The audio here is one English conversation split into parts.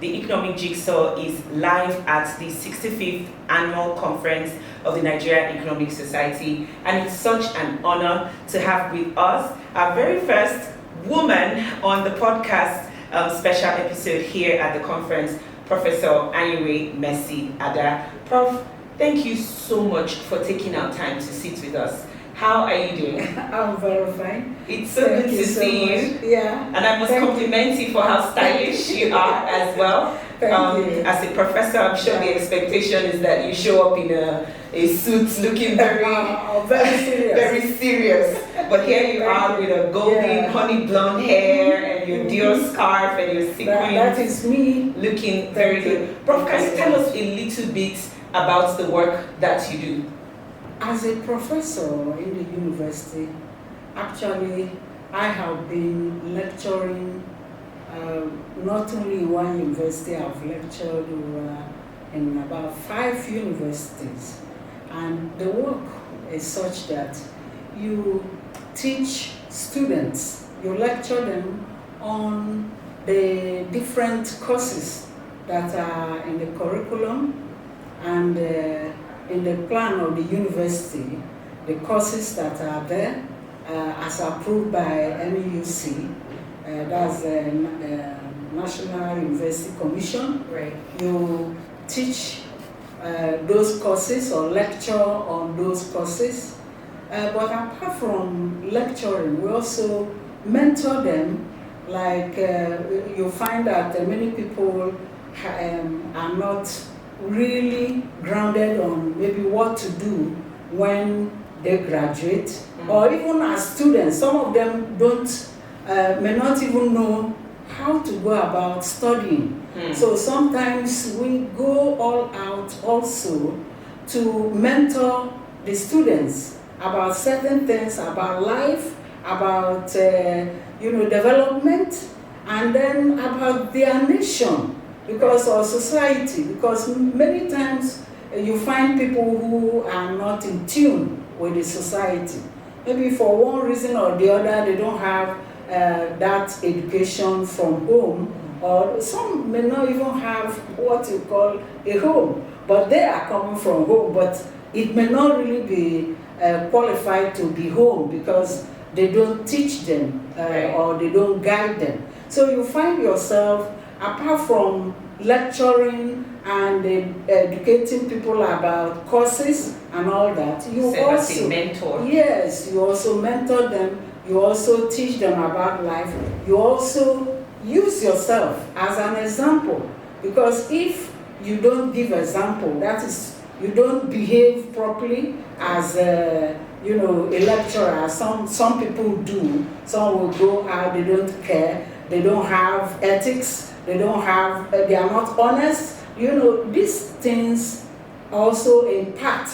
The Economic Jigsaw is live at the 65th Annual Conference of the Nigerian Economic Society, and it's such an honor to have with us our very first woman on the podcast special episode here at the conference, Professor Anyiwe Ada. Prof, thank you so much for taking our time to sit with us. How are you doing? I'm very fine. It's so good to see you. Yeah. And I must compliment you for how stylish you are as well. Thank you. As a professor, I'm sure the expectation is that you show up in a suit looking very serious. very serious. But here you are with a golden honey blonde hair and your Dior scarf and your sequins. That is me. Looking very good. Prof, can you tell us a little bit about the work that you do? As a professor in the university, actually, I have been lecturing not only in one university, I've lectured in about 5 universities. And the work is such that you teach students, you lecture them on the different courses that are in the curriculum and in the plan of the university, the courses that are there as approved by NEUC, that's the National University Commission. Right. You teach those courses or lecture on those courses. But apart from lecturing, we also mentor them. Like you find that many people are not really grounded on maybe what to do when they graduate, or even as students. Some of them may not even know how to go about studying. So sometimes we go all out also to mentor the students about certain things, about life, about development, and then about their nation. Because of society, because many times you find people who are not in tune with the society. Maybe for one reason or the other, they don't have that education from home, or some may not even have what you call a home, but they are coming from home, but it may not really be qualified to be home because they don't teach them or they don't guide them. So you find yourself, apart from lecturing and educating people about courses and all that, you also mentor. Yes, you also mentor them. You also teach them about life. You also use yourself as an example, because if you don't give example, that is, you don't behave properly as a lecturer. Some people do. Some will go out. They don't care. They don't have ethics. They are not honest. These things also impact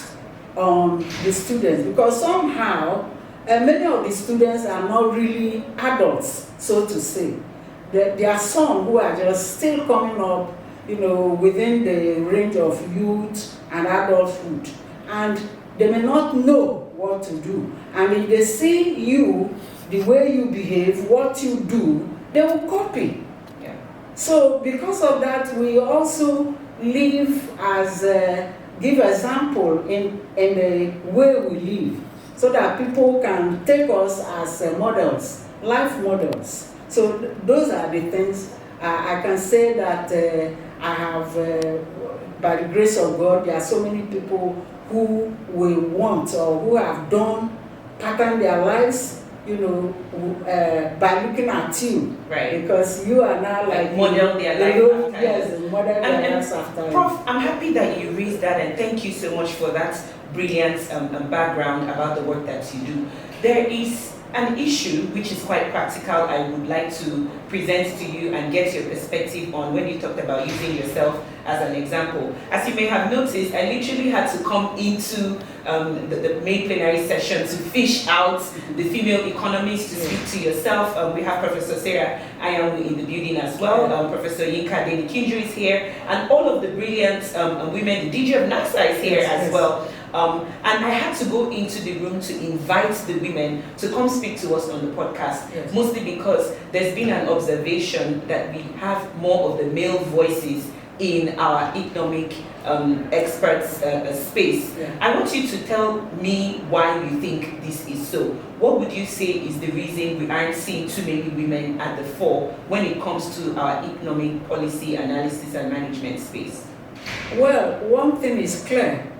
on the students, because somehow many of the students are not really adults, so to say. There are some who are just still coming up, within the range of youth and adulthood, and they may not know what to do. And if they see you, the way you behave, what you do, they will copy. So because of that, we also live as give example in the way we live, so that people can take us as models, life models. So those are the things I can say that I have, by the grace of God, there are so many people who will want or who have patterned their lives, by looking at you, right? Because you are now like model their life after. Yes, model their lives after. Prof, I'm happy that you raised that, and thank you so much for that brilliant background about the work that you do. There is an issue which is quite practical I would like to present to you and get your perspective on when you talked about using yourself as an example. As you may have noticed, I literally had to come into the main plenary session to fish out the female economists to speak to yourself. We have Professor Sarah Anyanwu in the building as well. Professor Yinka Deni Kinju is here, and all of the brilliant women. The DJ of NASA is here as well. And I had to go into the room to invite the women to come speak to us on the podcast, Yes. mostly because there's been an observation that we have more of the male voices in our economic experts space. Yeah. I want you to tell me why you think this is so. What would you say is the reason we aren't seeing too many women at the fore when it comes to our economic policy analysis and management space? Well, one thing is clear,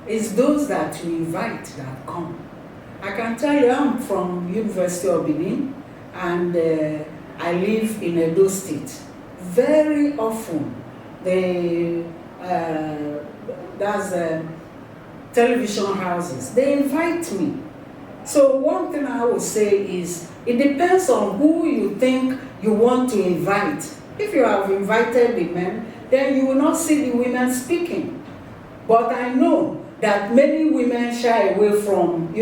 is those that you invite that come. I can tell you I'm from University of Benin, and I live in Edo State. Very often, television houses, they invite me. So one thing I would say is, it depends on who you think you want to invite. If you have invited the men, then you will not see the women speaking. But I know that many women shy away from,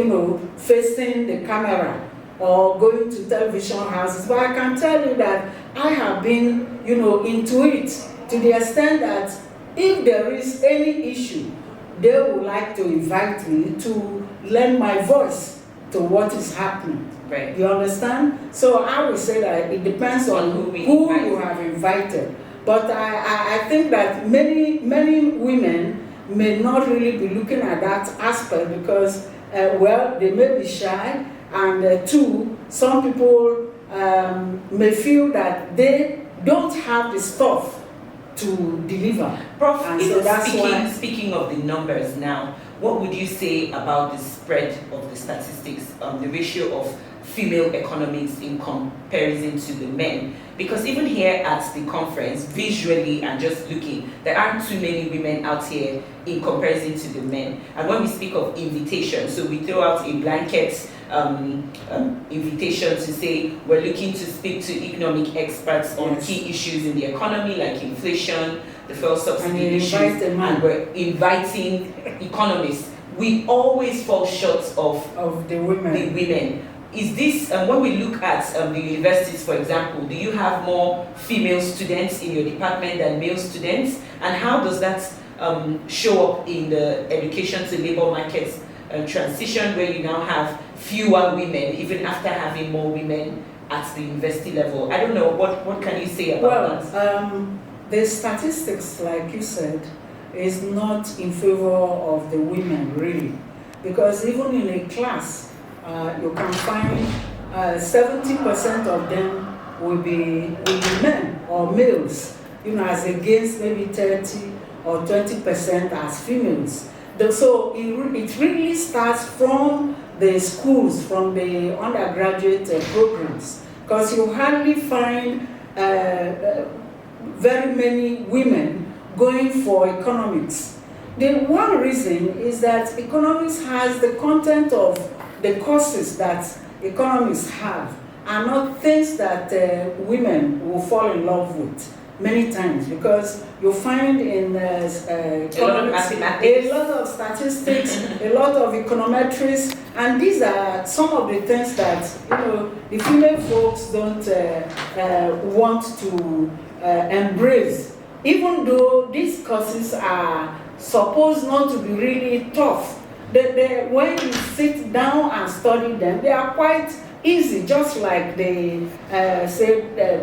facing the camera or going to television houses. But I can tell you that I have been, into it to the extent that if there is any issue, they would like to invite me to lend my voice to what is happening. Right. You understand? So I would say that it depends on who you have invited. But I think that many women may not really be looking at that aspect because, they may be shy, and two, some people may feel that they don't have the stuff to deliver. Prof, and so speaking of the numbers now, what would you say about the spread of the statistics, the ratio of female economists in comparison to the men? Because even here at the conference, visually and just looking, there aren't too many women out here in comparison to the men. And when we speak of invitation, so we throw out a blanket invitation to say we're looking to speak to economic experts on Yes. key issues in the economy like inflation, the fuel subsidy And issues, and we're inviting economists. We always fall short of the women. Is this, when we look at the universities, for example, do you have more female students in your department than male students? And how does that show up in the education to labor markets transition, where you now have fewer women, even after having more women at the university level? I don't know, what can you say about that? The statistics, like you said, is not in favor of the women, really. Because even in a class, you can find 70% of them will be men or males, as against maybe 30 or 20% as females. So it really starts from the schools, from the undergraduate programs, because you hardly find very many women going for economics. The one reason is that economics has the content of the courses that economists have are not things that women will fall in love with many times, because you find in economics a lot of statistics, a lot of econometrics, and these are some of the things that the female folks don't want to embrace, even though these courses are supposed not to be really tough. When you sit down and study them, they are quite easy, just like the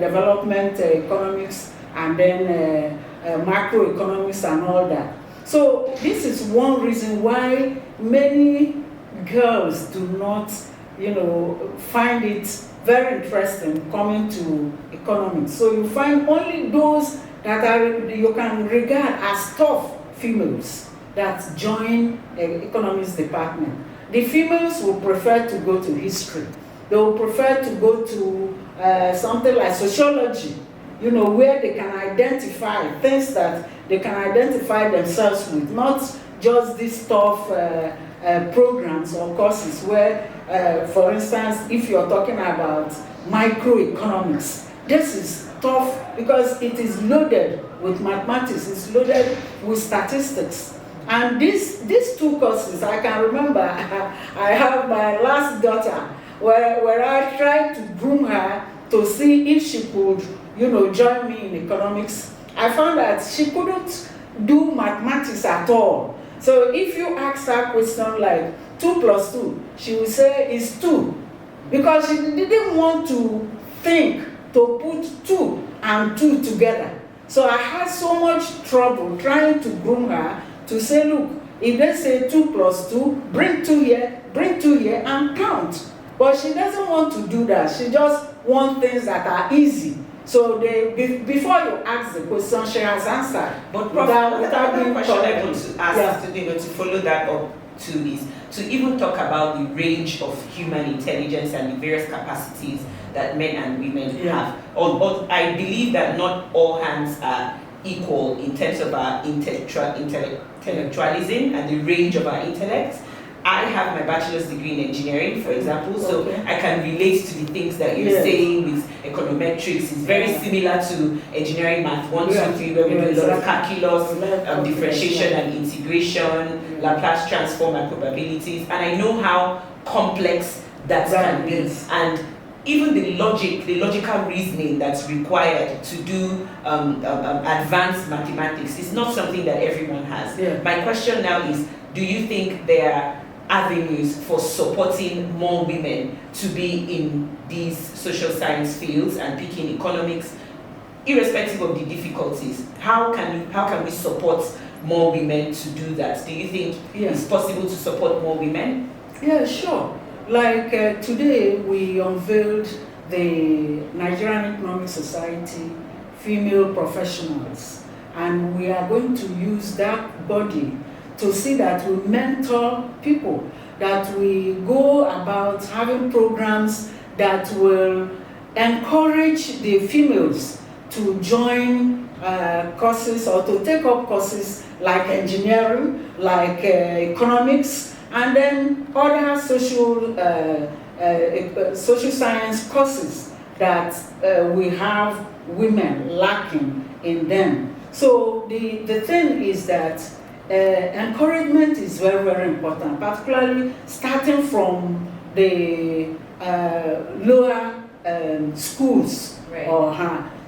development economics and then macroeconomics and all that. So this is one reason why many girls do not, find it very interesting coming to economics. So you find only those that you can regard as tough females that join economics department. The females will prefer to go to history. They will prefer to go to something like sociology, where they can identify things that they can identify themselves with, not just these tough programs or courses where, for instance, if you're talking about microeconomics, this is tough because it is loaded with mathematics, it's loaded with statistics. And these two courses, I can remember, I have my last daughter, where I tried to groom her to see if she could, join me in economics. I found that she couldn't do mathematics at all. So if you ask her a question like 2 plus 2, she will say it's 2. Because she didn't want to think to put 2 and 2 together. So I had so much trouble trying to groom her to say, look, if they say 2 plus 2, bring 2 here, and count. But she doesn't want to do that. She just wants things that are easy. So before you ask the question, she has answered. But Prof, another question I want to ask to follow that up to is to even talk about the range of human intelligence and the various capacities that men and women have. But I believe that not all hands are equal in terms of our intellectualism and the range of our intellect. I have my bachelor's degree in engineering, for example, so I can relate to the things that you're saying with econometrics. It's very similar to engineering math 1, 2, 3, where we do a lot of calculus, differentiation and integration, Laplace transform and probabilities, and I know how complex that can be. And even the logical reasoning that's required to do advanced mathematics is not something that everyone has. My question now is, do you think there are avenues for supporting more women to be in these social science fields and picking economics, irrespective of the difficulties? How can we support more women to do that? Do you think it's possible to support more women? Yeah, sure. Like today, we unveiled the Nigerian Economic Society female professionals, and we are going to use that body to see that we mentor people, that we go about having programs that will encourage the females to join courses or to take up courses like engineering, like economics, and then other social science courses that we have women lacking in them. So the thing is that encouragement is very, very important, particularly starting from the lower schools.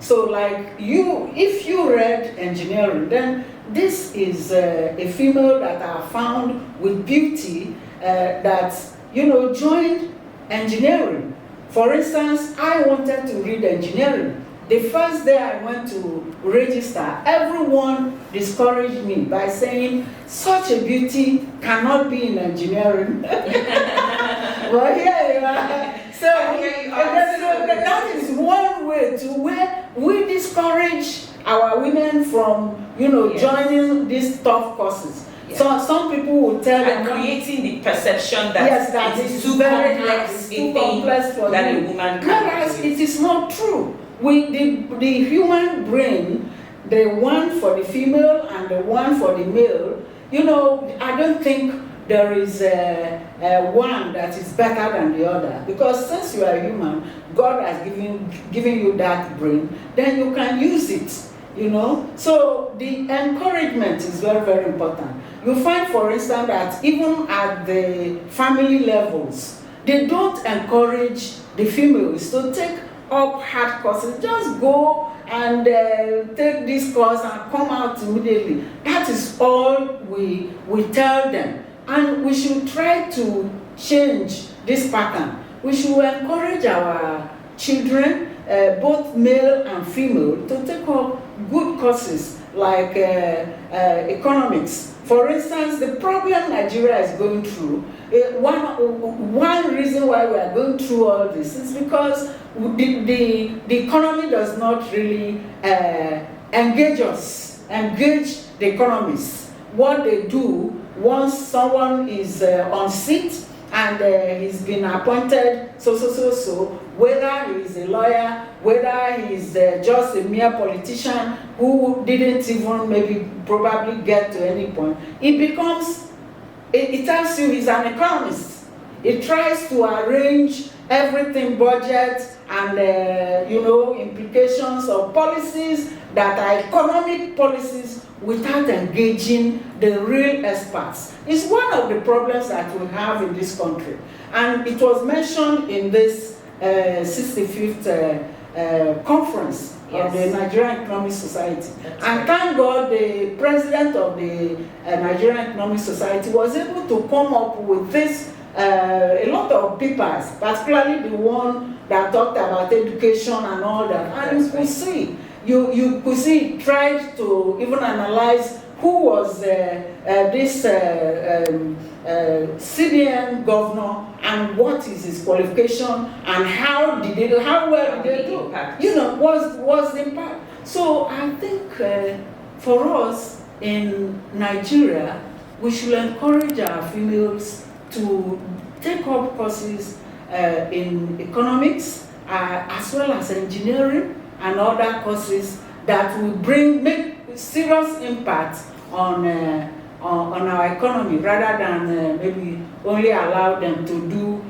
So like if you read engineering, then this is a female that are found with beauty that joined engineering. For instance, I wanted to read engineering. The first day I went to register, everyone discouraged me by saying, such a beauty cannot be in engineering. Well, here you are. So that is one way to where we discourage our women from, joining these tough courses. So some people will tell them, creating the perception that it is too complex for that a woman can. Whereas it is not true. The human brain, the one for the female and the one for the male, I don't think there is one that is better than the other. Because since you are human, God has given you that brain, then you can use it, So the encouragement is very, very important. You find, for instance, that even at the family levels, they don't encourage the females to take up hard courses. Just go and take this course and come out immediately. That is all we tell them. And we should try to change this pattern. We should encourage our children, both male and female, to take up good courses like economics. For instance, the problem Nigeria is going through, one reason why we are going through all this is because the economy does not really engage the economists. What they do, once someone is on seat and he's been appointed so, whether he is a lawyer, whether he is just a mere politician who didn't even probably get to any point, it tells you he's an economist. It tries to arrange everything, budget and implications of policies that are economic policies without engaging the real experts. It's one of the problems that we have in this country. And it was mentioned in this 65th conference of the Nigerian Economic Society. And thank God the president of the Nigerian Economic Society was able to come up with this, a lot of papers, particularly the one that talked about education and all that. And you could see, you could see it tried to even analyze who was this CBN governor and what is his qualification and how well did they do? You know, what's the impact? So I think for us in Nigeria, we should encourage our females to take up courses in economics as well as engineering and other courses that will make serious impact on our economy, rather than maybe only allow them to do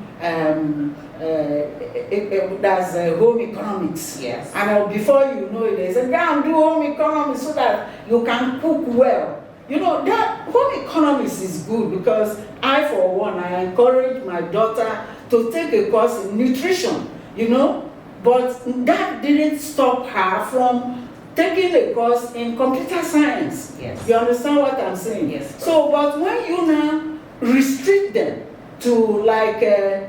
that's home economics. Yes. And before you know it, they say, go and do home economics so that you can cook well. You know, that home economics is good, because I, for one, I encourage my daughter to take a course in nutrition, you know, but that didn't stop her from taking a course in computer science. Yes. You understand what I'm saying? Yes. So, but when you now restrict them to like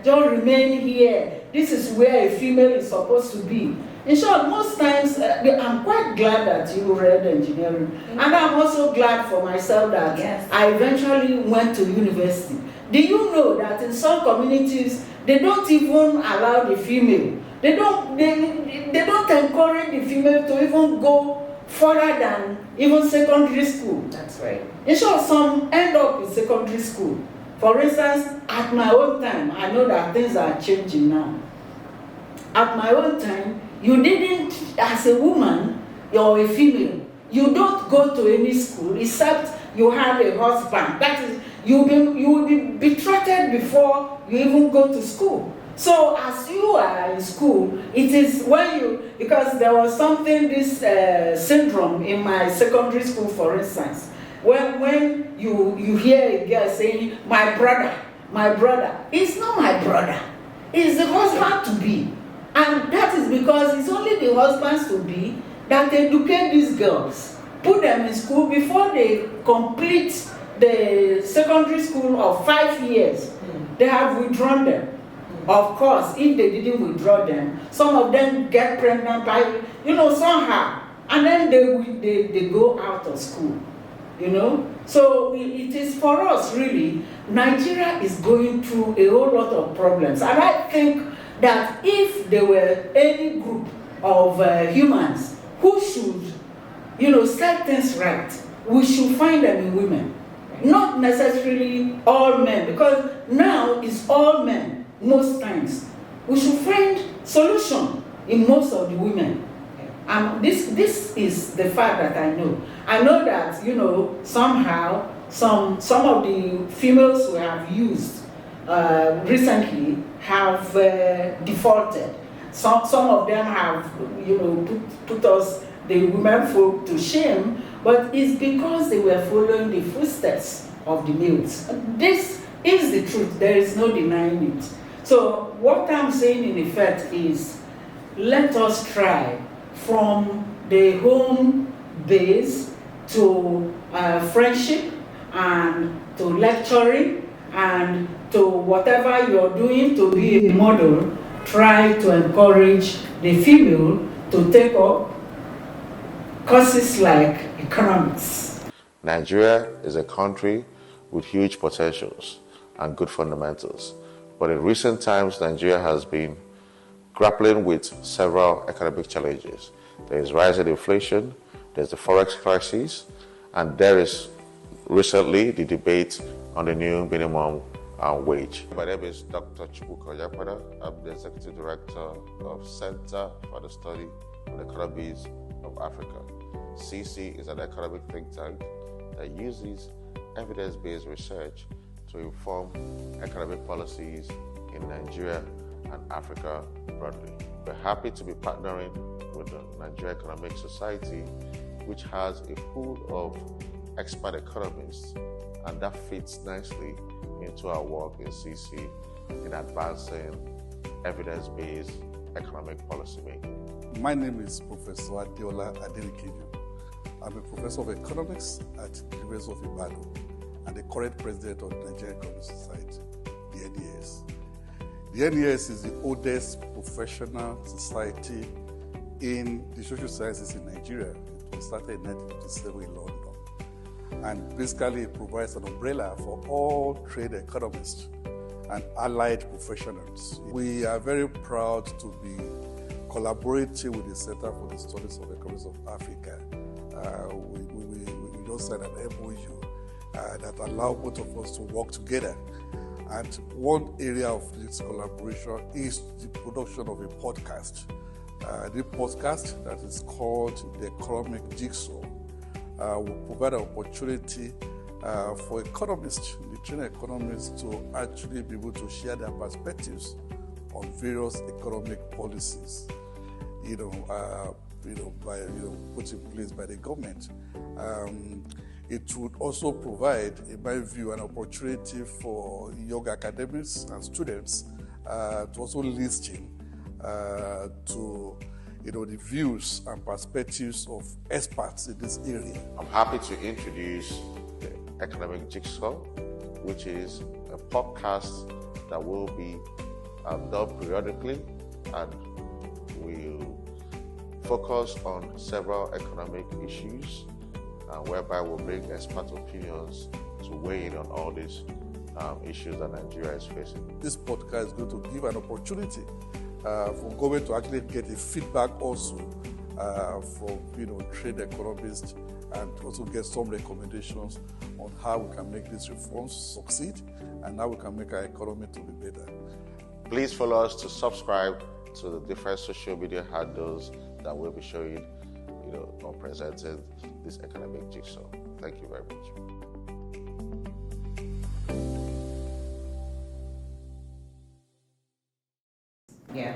just remain here, this is where a female is supposed to be. In short, most times, I'm quite glad that you read engineering. Mm-hmm. And I'm also glad for myself that I eventually went to university. Do you know that in some communities, they don't even allow the female. They don't encourage the female to even go further than even secondary school. That's right. In short, some end up in secondary school. For instance, at my own time, I know that things are changing now. At my own time, you didn't, as a woman or a female, you don't go to any school except you have a husband. That is, you will be betrothed before you even go to school. So as you are in school, it is when you, because there was something, this syndrome in my secondary school, for instance, when you hear a girl saying, my brother, it's not my brother, it's the husband-to-be. And that is because it's only the husbands-to-be that educate these girls, put them in school before they complete the secondary school of 5 years. They have withdrawn them. Of course, if they didn't withdraw them, some of them get pregnant by, you know, somehow, and then they go out of school, you know. So it is for us, really, Nigeria is going through a whole lot of problems. And I think that if there were any group of humans who should, you know, set things right, we should find them in women. Not necessarily all men, because now it's all men, most times. We should find solution in most of the women. This is the fact that I know. I know that, you know, somehow, some of the females who have used recently have defaulted. Some of them have, you know, put us, the women folk, to shame, but it's because they were following the footsteps of the males. This is the truth. There is no denying it. So what I'm saying in effect is, let us try from the home base to friendship and to lecturing and to whatever you're doing to be a model. Try to encourage the female to take up courses like economics. Nigeria is a country with huge potentials and good fundamentals. But in recent times, Nigeria has been grappling with several economic challenges. There is rising inflation, there's the forex crisis, and there is recently the debate on the new minimum wage. My name is Dr. Anyiwe Ada. I'm the Executive Director of Center for the Study of the Economies of Africa. CC is an economic think tank that uses evidence-based research to inform economic policies in Nigeria and Africa broadly. We're happy to be partnering with the Nigerian Economic Society, which has a pool of expert economists, and that fits nicely into our work in CC in advancing evidence-based economic policy making. My name is Professor Adeola Adelikeju. I'm a professor of economics at the University of Benin and the current president of the Nigerian Economic Society, the NES. The NES is the oldest professional society in the social sciences in Nigeria. It was started in 1957 in London. And basically it provides an umbrella for all trade economists and allied professionals. We are very proud to be collaborating with the Center for the Studies of Economics of Africa. We just signed an MOU that allows both of us to work together. And one area of this collaboration is the production of a podcast. The podcast that is called the Economic Jigsaw will provide an opportunity for economists, Nigerian economists, to actually be able to share their perspectives on various economic policies, put in place by the government. It would also provide, in my view, an opportunity for young academics and students to also listen to the views and perspectives of experts in this area. I'm happy to introduce the Economic Jigsaw, which is a podcast that will be done periodically and will focus on several economic issues, whereby we'll bring expert opinions to weigh in on all these issues that Nigeria is facing. This podcast is going to give an opportunity for government to actually get a feedback also from trade economists, and also get some recommendations on how we can make these reforms succeed and how we can make our economy to be better. Please follow us to subscribe to the different social media handles that will be showing, or presenting this Economic Jigsaw. Thank you very much.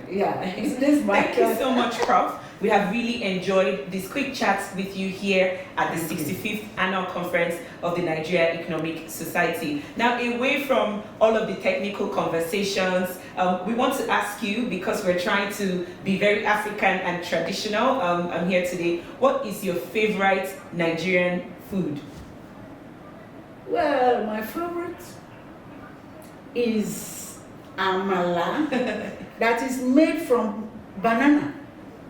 Yeah. Thank you so much, Prof. We have really enjoyed this quick chat with you here at the 65th Annual Conference of the Nigerian Economic Society. Now, away from all of the technical conversations, we want to ask you, because we're trying to be very African and traditional here today, what is your favorite Nigerian food? Well, my favorite is amala that is made from banana.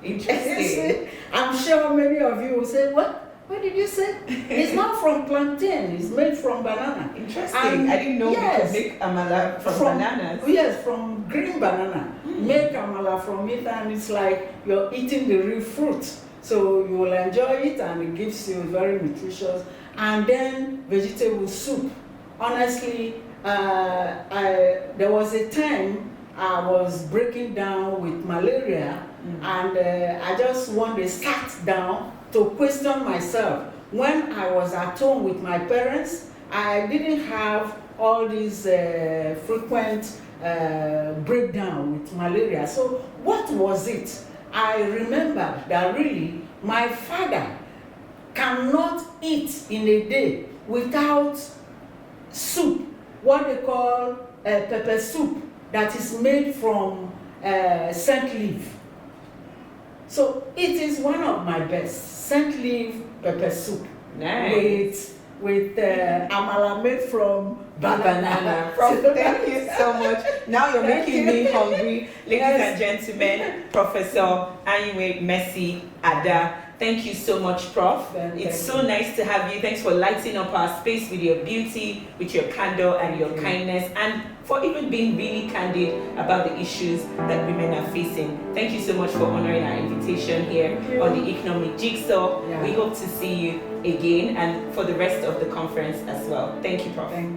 Interesting. I'm sure many of you will say, what did you say? It's not from plantain, it's made from banana. Interesting. I didn't know we could make amala from bananas. Yes, from green banana. Make amala from it, and it's like you're eating the real fruit. So you will enjoy it, and it gives you very nutritious. And then vegetable soup. Honestly, there was a time I was breaking down with malaria, and I just one day sat down to question myself. When I was at home with my parents, I didn't have all these frequent breakdown with malaria. So what was it? I remember that really my father cannot eat in a day without soup, what they call pepper soup, that is made from scent leaf. So it is one of my best, scent leaf pepper soup. Nice. With amala made from banana. Thank you so much. Now you're making me hungry. Ladies and gentlemen, Professor Anyiwe Ada. Thank you so much, Prof. It's so nice to have you. Thanks for lighting up our space with your beauty, with your candor and your kindness, and for even being really candid about the issues that women are facing. Thank you so much for honoring our invitation here on the Economic Jigsaw. We hope to see you again and for the rest of the conference as well. Thank you, Prof. Thank you.